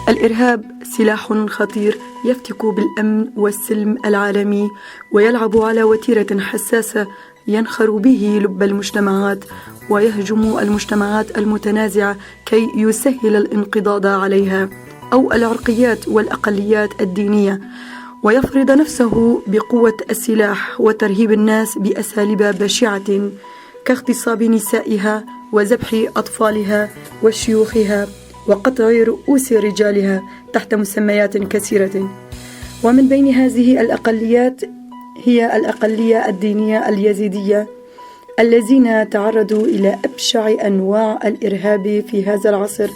الإرهاب سلاح خطير يفتك بالأمن والسلم العالمي، ويلعب على وتيرة حساسة ينخر به لب المجتمعات، ويهجم المجتمعات المتنازعة كي يسهل الانقضاض عليها، أو العرقيات والأقليات الدينية، ويفرض نفسه بقوة السلاح وترهيب الناس بأساليب بشعة كاغتصاب نسائها وذبح أطفالها وشيوخها وقطع رؤوس رجالها تحت مسميات كثيرة. ومن بين هذه الأقليات هي الأقلية الدينية اليزيدية، الذين تعرضوا إلى أبشع أنواع الإرهاب في هذا العصر،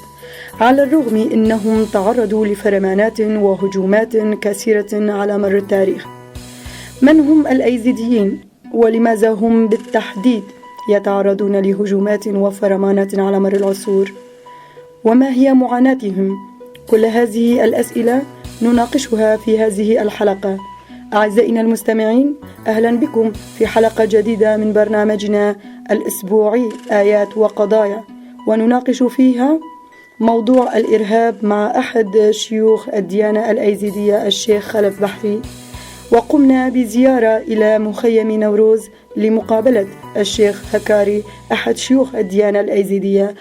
على الرغم أنهم تعرضوا لفرمانات وهجومات كثيرة على مر التاريخ. من هم الأيزيديين؟ ولماذا هم بالتحديد يتعرضون لهجومات وفرمانات على مر العصور؟ وما هي معاناتهم؟ كل هذه الأسئلة نناقشها في هذه الحلقة. أعزائنا المستمعين، أهلا بكم في حلقة جديدة من برنامجنا الأسبوعي آيات وقضايا، ونناقش فيها موضوع الإرهاب مع أحد شيوخ الديانة الأيزيدية الشيخ خلف بحري. وقمنا بزيارة إلى مخيم نوروز لمقابلة الشيخ هكاري أحد شيوخ الديانة الأيزيدية.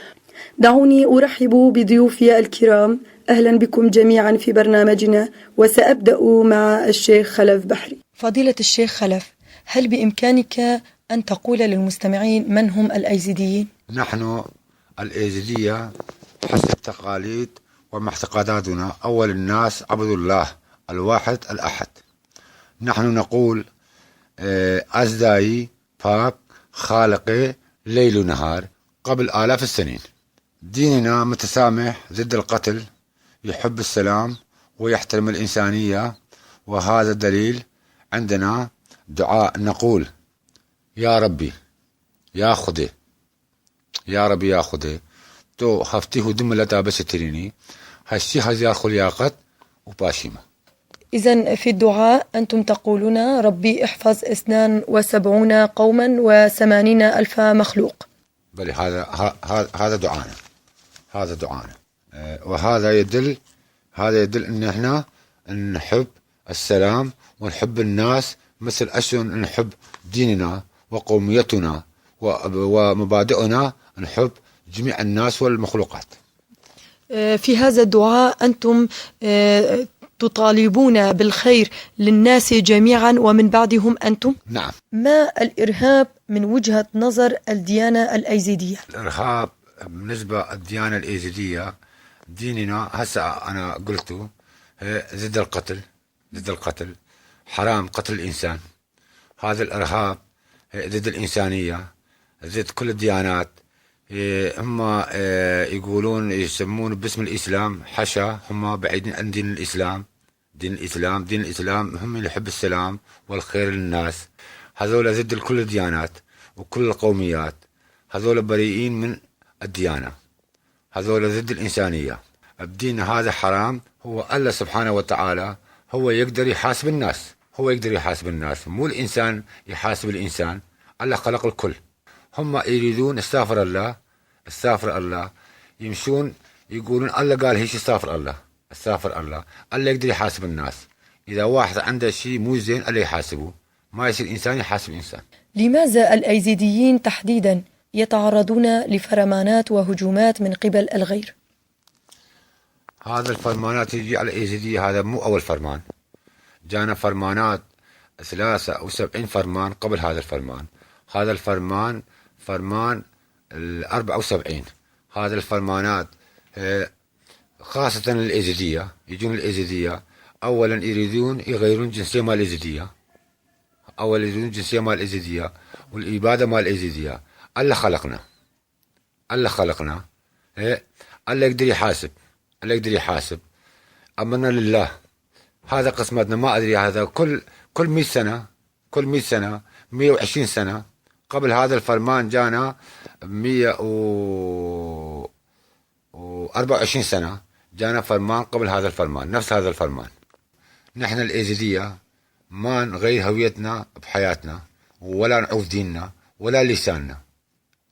دعوني أرحب بضيوفي الكرام. أهلا بكم جميعا في برنامجنا، وسأبدأ مع الشيخ خلف بحري. فضيلة الشيخ خلف، هل بإمكانك أن تقول للمستمعين من هم الأيزيديين؟ نحن الأيزيدية حسب تقاليد ومعتقداتنا أول الناس عبد الله الواحد الأحد. نحن نقول أزداي باك خالقي ليل ونهار قبل آلاف السنين. ديننا متسامح ضد القتل، يحب السلام ويحترم الإنسانية، وهذا دليل عندنا دعاء نقول يا ربي يا خدي، يا ربي يا خدي تو هفتيه دم لتا بستريني هشي هزيار خلياقت وباشيمة. إذن في الدعاء أنتم تقولون ربي احفظ 72 قوما و80,000 مخلوق. بل هذا دعانا، هذا دعانا. وهذا يدل ان احنا نحب السلام ونحب الناس، مثل أشون نحب ديننا وقوميتنا ومبادئنا، نحب جميع الناس والمخلوقات. في هذا الدعاء أنتم تطالبون بالخير للناس جميعا ومن بعدهم أنتم؟ نعم. ما الإرهاب من وجهة نظر الديانة الأيزيدية؟ الإرهاب بالنسبة للديانة الأيزيدية، ديننا هسه أنا قلته ضد القتل، ضد القتل، حرام قتل الإنسان. هذا الإرهاب ضد الإنسانية، ضد كل الديانات. هم يقولون يسمون باسم الإسلام، حشا هم بعيدين عن دين الإسلام. دين الإسلام هم اللي يحب السلام والخير للناس. هذول ضد كل الديانات وكل القوميات، هذول بريئين من الديانة، هذول ضد الإنسانية. الدين هذا حرام. هو الله سبحانه وتعالى هو يقدر يحاسب الناس، هو يقدر يحاسب الناس، مو الإنسان يحاسب الإنسان. الله خلق الكل. هم يريدون استغفر الله، استغفر الله، يمشون يقولون الله قال هيش استغفر الله، استغفر الله. الله يقدر يحاسب الناس. إذا واحد عنده شيء مو زين الله يحاسبه، ما يصير إنسان يحاسب إنسان. لماذا الأيزيديين تحديدا يتعرضون لفرمانات وهجومات من قبل الغير؟ هذا الفرمانات يجي على الأيزيدية، هذا مو أول فرمان. جانا فرمانات 73 فرمان قبل هذا الفرمان. هذا الفرمان فرمان 74. هذا الفرمانات خاصة الأيزيدية، يجون الأيزيدية أولا يريدون يغيرون جنسية مال الأيزيدية، أولا يريدون جنسية مال الأيزيدية والإبادة مال الأيزيدية. الله خلقنا، الله خلقنا، الله يقدر يحاسب، الله يقدر يحاسب. أمرنا لله، هذا قسمتنا. ما أدري هذا كل 100 سنة، كل 100 سنة 120 سنة قبل هذا الفرمان جانا 124 سنة جانا فرمان قبل هذا الفرمان، نفس هذا الفرمان. نحن الأيزيدية ما نغير هويتنا بحياتنا، ولا نعوف ديننا ولا لساننا،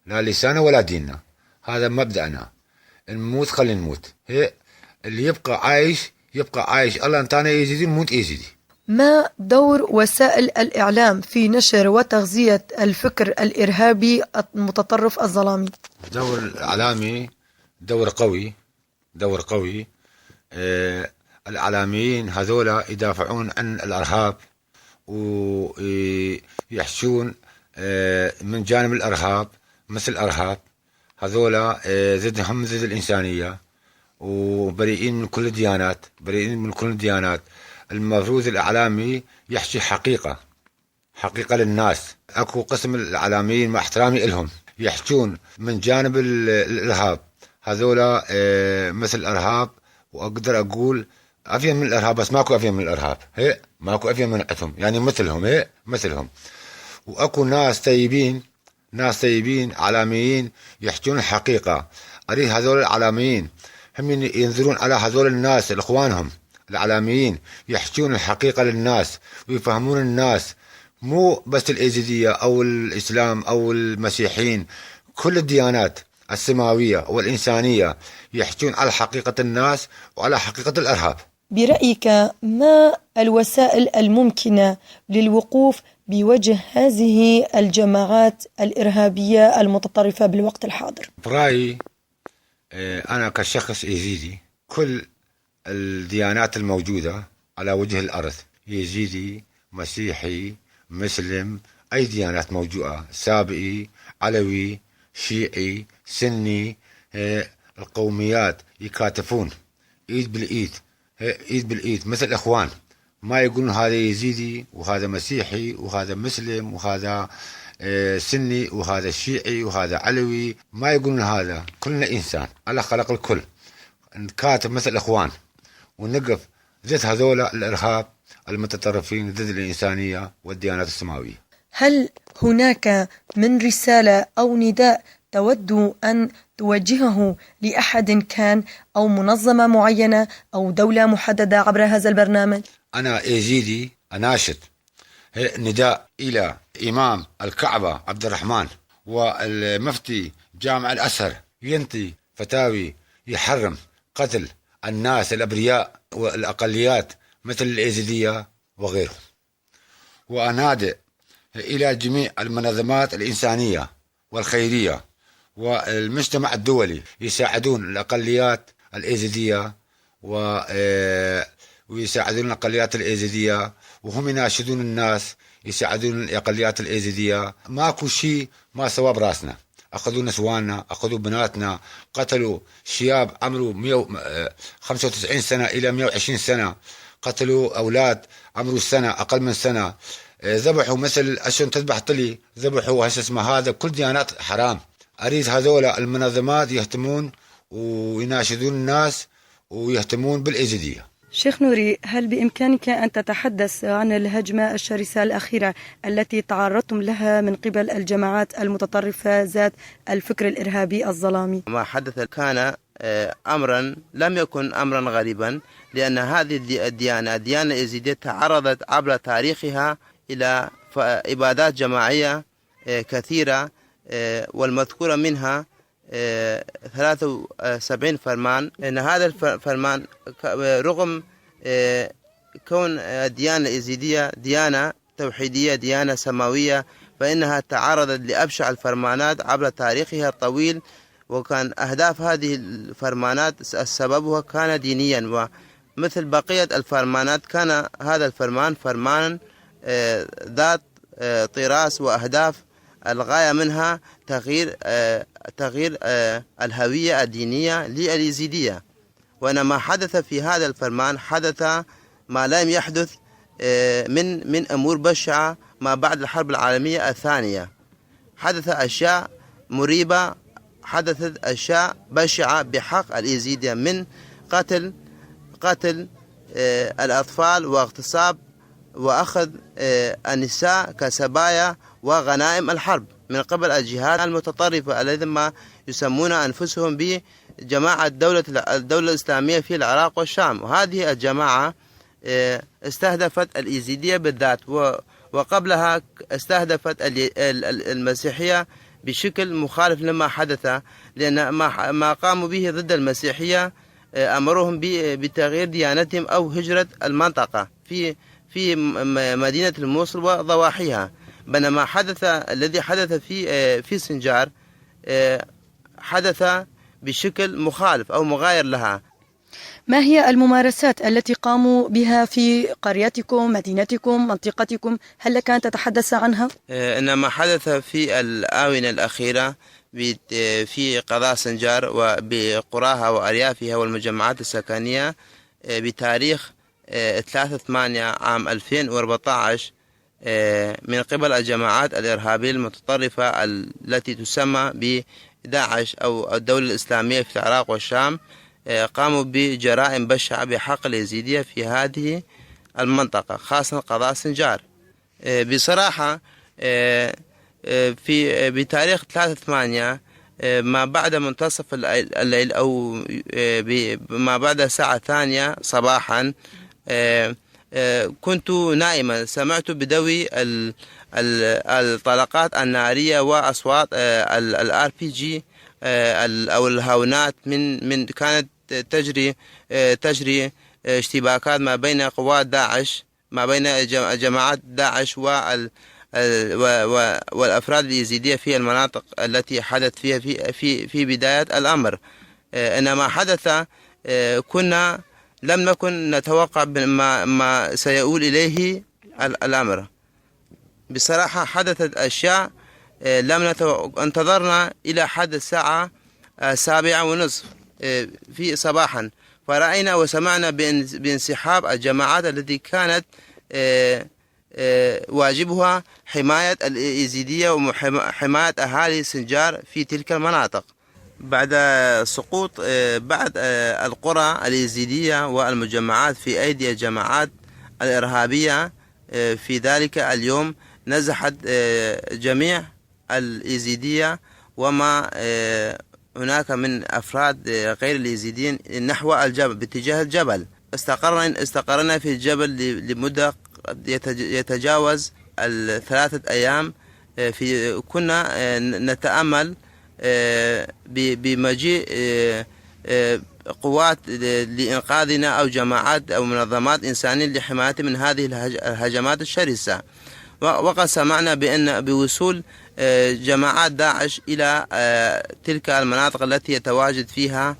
لا لساننا ولا ديننا. هذا مبدأنا. نموت خلي نموت. اللي يبقى عايش الله انت انا يزيدي موت يزيدي. ما دور وسائل الإعلام في نشر وتغذية الفكر الإرهابي المتطرف الظلامي؟ دور الإعلامي دور قوي. الإعلاميين هذولا يدافعون عن الإرهاب ويحشون من جانب الإرهاب مثل الإرهاب هذولا هم ضد الإنسانية وبريئين من كل الديانات. المفروض الإعلامي يحكي حقيقة للناس. أكو قسم الإعلاميين مع احترامي إلهم يحجون من جانب الإرهاب هذولا مثل الإرهاب، وأقدر أقول أفين من الإرهاب بس ماكو أفين من الإرهاب، ماكو أفين من عتهم يعني مثلهم. وأكو ناس طيبين إعلاميين يحجون الحقيقة. أريد هذول الإعلاميين هم ينظرون على هذول الناس الإخوانهم الإعلاميين يحجون الحقيقة للناس ويفهمون الناس، مو بس الإيزيدية أو الإسلام أو المسيحيين، كل الديانات السماوية والإنسانية يحجون على حقيقة الناس وعلى حقيقة الإرهاب. برأيك ما الوسائل الممكنة للوقوف بوجه هذه الجماعات الإرهابية المتطرفة بالوقت الحاضر؟ برأيي أنا كشخص يزيدي كل الديانات الموجودة على وجه الأرض، يزيدي مسيحي مسلم أي ديانات موجودة، سابئي علوي شيعي سني، القوميات يكاتفون إيد بالإيد مثل إخوان، ما يقولون هذا يزيدي وهذا مسيحي وهذا مسلم وهذا سني وهذا شيعي وهذا علوي، ما يقولون هذا. كلنا إنسان الله خلق الكل، نكاتب مثل إخوان ونقف ضد هذول الإرهاب المتطرفين ضد الإنسانية والديانات السماوية. هل هناك من رسالة أو نداء تود أن توجهه لأحد كان أو منظمة معينة أو دولة محددة عبر هذا البرنامج؟ أنا يزيدي أناشد نداء إلى إمام الكعبة عبد الرحمن والمفتي جامع الأزهر ينطي فتاوي يحرم قتل الناس الأبرياء والأقليات مثل الإيزيدية وغيرهم. وأنادي إلى جميع المنظمات الإنسانية والخيرية والمجتمع الدولي يساعدون الأقليات الإيزيدية ويساعدون الأقليات الإيزيدية، وهم يناشدون الناس يساعدون الأقليات الإيزيدية. ماكو شيء ما سوا براسنا، أخذوا نسواننا أخذوا بناتنا، قتلوا شياب عمرو 195 سنة إلى 120 سنة، قتلوا أولاد عمرو سنة أقل من سنة، ذبحوا مثل عشان تذبح طلي ذبحوا هذا كل ديانات حرام. أريد هذول المنظمات يهتمون ويناشدون الناس ويهتمون بالإيزيدية. شيخ نوري، هل بإمكانك أن تتحدث عن الهجمة الشرسة الأخيرة التي تعرضتم لها من قبل الجماعات المتطرفة ذات الفكر الإرهابي الظلامي؟ ما حدث كان أمرا لم يكن أمرا غريبا، لأن هذه الديانة الإيزيدية تعرضت عبر تاريخها إلى إبادات جماعية كثيرة، والمذكورة منها 73 فرمان. إن هذا الفرمان رغم كون الديانة الإيزيدية ديانة توحيدية ديانة سماوية، فإنها تعرضت لأبشع الفرمانات عبر تاريخها الطويل، وكان أهداف هذه الفرمانات سببها كان دينيا، ومثل بقية الفرمانات كان هذا الفرمان فرمانا ذات طراس وأهداف الغاية منها تغيير الهوية الدينية للإيزيدية. وأن ما حدث في هذا الفرمان حدث ما لم يحدث من أمور بشعة ما بعد الحرب العالمية الثانية. حدث أشياء مريبة، حدثت أشياء بشعة بحق الإيزيدية، من قتل الأطفال واغتصاب وأخذ النساء كسبايا وغنائم الحرب من قبل الجهات المتطرفة الذين ما يسمون أنفسهم بجماعة الدولة الإسلامية في العراق والشام. وهذه الجماعة استهدفت الإيزيدية بالذات، وقبلها استهدفت المسيحية بشكل مخالف لما حدث، لأن ما قاموا به ضد المسيحية أمرهم بتغيير ديانتهم أو هجرة المنطقة في مدينة الموصل وضواحيها. بينما الذي حدث في سنجار حدث بشكل مخالف أو مغاير لها. ما هي الممارسات التي قاموا بها في قريتكم، مدينتكم، منطقتكم؟ هل لك أن تتحدث عنها؟ إنما حدث في الآونة الأخيرة في قضاء سنجار وبقراها وأريافها والمجمعات السكنية بتاريخ 3/8/2014 من قبل الجماعات الإرهابية المتطرفة التي تسمى بداعش أو الدولة الإسلامية في العراق والشام، قاموا بجرائم بشعة بحق اليزيدية في هذه المنطقة، خاصة قضاء سنجار. بصراحة بتاريخ 3/8 ما بعد منتصف الليل أو ما بعد الساعة 2 صباحا كنت نائما، سمعت بدوي الطلقات النارية وأصوات الRPG أو الهاونات من كانت تجري اشتباكات ما بين قوات داعش، ما بين جماعات داعش والأفراد اليزيدية في المناطق التي حدث فيها في بداية الأمر. إنما حدث لم نكن نتوقع ما سيؤول إليه الأمر. بصراحة حدثت أشياء انتظرنا إلى حد الساعة 7:30 في صباحا، فرأينا وسمعنا بانسحاب الجماعات التي كانت واجبها حماية اليزيدية وحماية أهالي سنجار في تلك المناطق. بعد سقوط بعض القرى اليزيدية والمجمعات في أيدي الجماعات الإرهابية في ذلك اليوم، نزحت جميع اليزيدية وما هناك من أفراد غير اليزيديين نحو الجبل، باتجاه الجبل. استقرنا في الجبل لمدة يتجاوز 3 أيام. كنا نتأمل بمجيء قوات لإنقاذنا أو جماعات أو منظمات إنسانية لحماية من هذه الهجمات الشرسة. وقد سمعنا بوصول جماعات داعش إلى تلك المناطق التي يتواجد فيها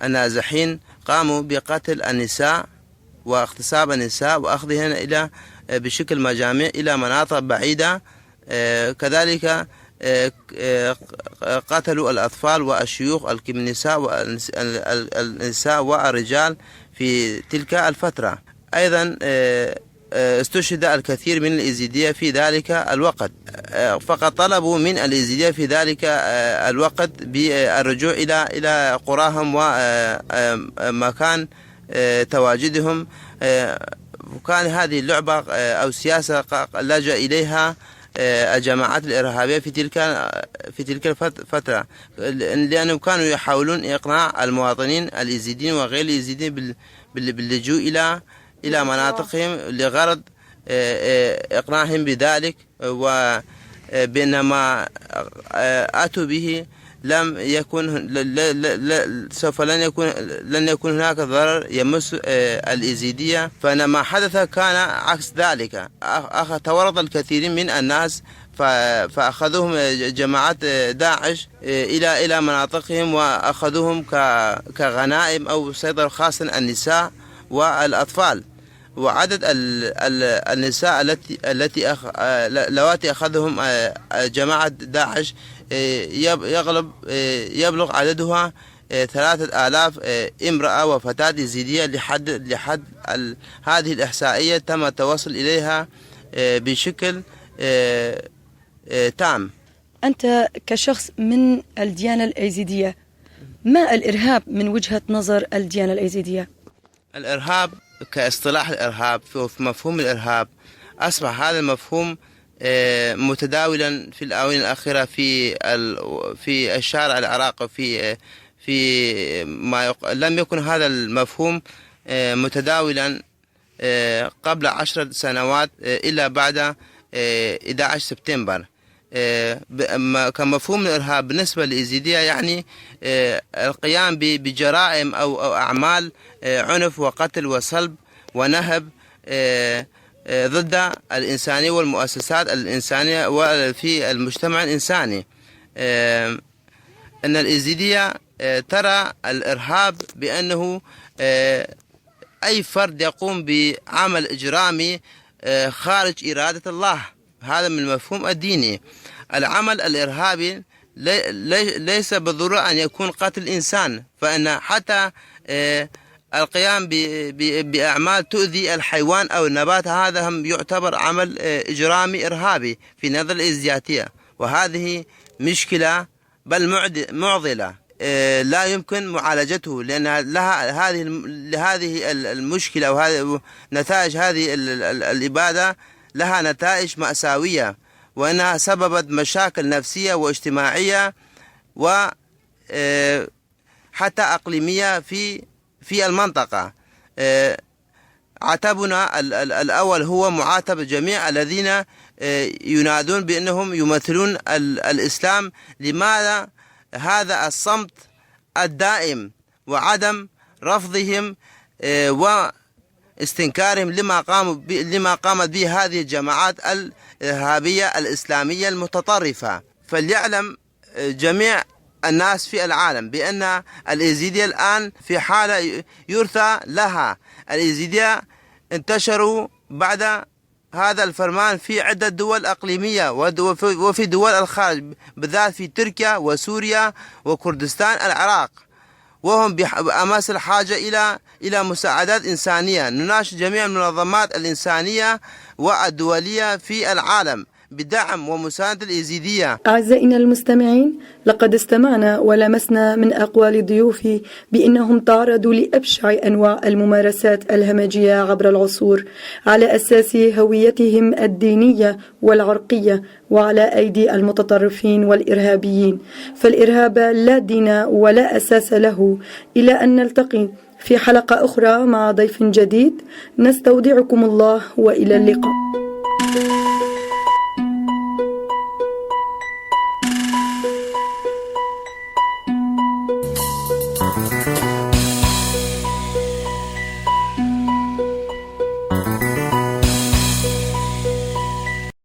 النازحين، قاموا بقتل النساء واغتصاب النساء وأخذهن إلى بشكل مجامع إلى مناطق بعيدة. كذلك قتلوا الأطفال والشيوخ النساء والرجال في تلك الفترة. أيضا استشهد الكثير من اليزيدية في ذلك الوقت، فقد طلبوا من اليزيدية في ذلك الوقت بالرجوع إلى قراهم ومكان تواجدهم. وكان هذه اللعبة أو سياسة لجأ إليها الجماعات الإرهابية في تلك الفترة، لأنهم كانوا يحاولون إقناع المواطنين اليزيديين وغير اليزيديين باللجوء إلى مناطقهم لغرض إقناعهم بذلك، وبينما أتوا به لم يكن سوف لن يكون هناك ضرر يمس اليزيدية. فما حدث كان عكس ذلك، تورط الكثيرين من الناس فأخذوهم جماعات داعش إلى مناطقهم وأخذوهم كغنائم أو سيطروا خاصة النساء والأطفال. وعدد النساء اللواتي أخذهم جماعة داعش يبلغ عددها 3000 امرأة وفتاة يزيدية لحد هذه الإحصائية تم التوصل إليها بشكل تام. أنت كشخص من الديانة الأيزيدية، ما الإرهاب من وجهة نظر الديانة الأيزيدية؟ الإرهاب كاصطلاح الإرهاب في مفهوم الإرهاب أصبح هذا المفهوم متداولا في الآونة الأخيرة في الشارع العراقي. في لم يكن هذا المفهوم متداولا قبل 10 سنوات إلا بعد 11 سبتمبر. كمفهوم الإرهاب بالنسبة للإيزيدية يعني القيام بجرائم أو أعمال عنف وقتل وصلب ونهب ضد الإنسانية والمؤسسات الإنسانية وفي المجتمع الإنساني. أن الإيزيدية ترى الإرهاب بأنه أي فرد يقوم بعمل إجرامي خارج إرادة الله. هذا من المفهوم الديني. العمل الإرهابي ليس بالضرورة أن يكون قتل إنسان، فإن حتى القيام بأعمال تؤذي الحيوان أو النبات هذا هم يعتبر عمل إجرامي إرهابي في نظر الإيزيدية، وهذه مشكلة بل معضلة لا يمكن معالجته، لأن هذه المشكلة وهذه نتائج هذه الإبادة لها نتائج مأساوية، وأنها سببت مشاكل نفسية واجتماعية وحتى أقليمية في المنطقة. عتبنا الأول هو معاتبة جميع الذين ينادون بأنهم يمثلون الإسلام. لماذا هذا الصمت الدائم وعدم رفضهم واستنكارهم لما قامت به هذه الجماعات الإرهابية الإسلامية المتطرفة؟ فليعلم جميع الناس في العالم بأن الإيزيدية الآن في حالة يرثى لها. الإيزيدية انتشروا بعد هذا الفرمان في عدة دول إقليمية وفي دول الخارج، بالذات في تركيا وسوريا وكردستان العراق، وهم بأمس الحاجة إلى مساعدات إنسانية. نناشد جميع المنظمات الإنسانية والدولية في العالم بدعم ومساندة الإيزيدية. أعزائنا المستمعين، لقد استمعنا ولمسنا من أقوال ضيوفي بأنهم تعرضوا لأبشع أنواع الممارسات الهمجية عبر العصور على أساس هويتهم الدينية والعرقية وعلى أيدي المتطرفين والإرهابيين. فالإرهاب لا دين ولا أساس له. إلى أن نلتقي في حلقة أخرى مع ضيف جديد، نستودعكم الله وإلى اللقاء.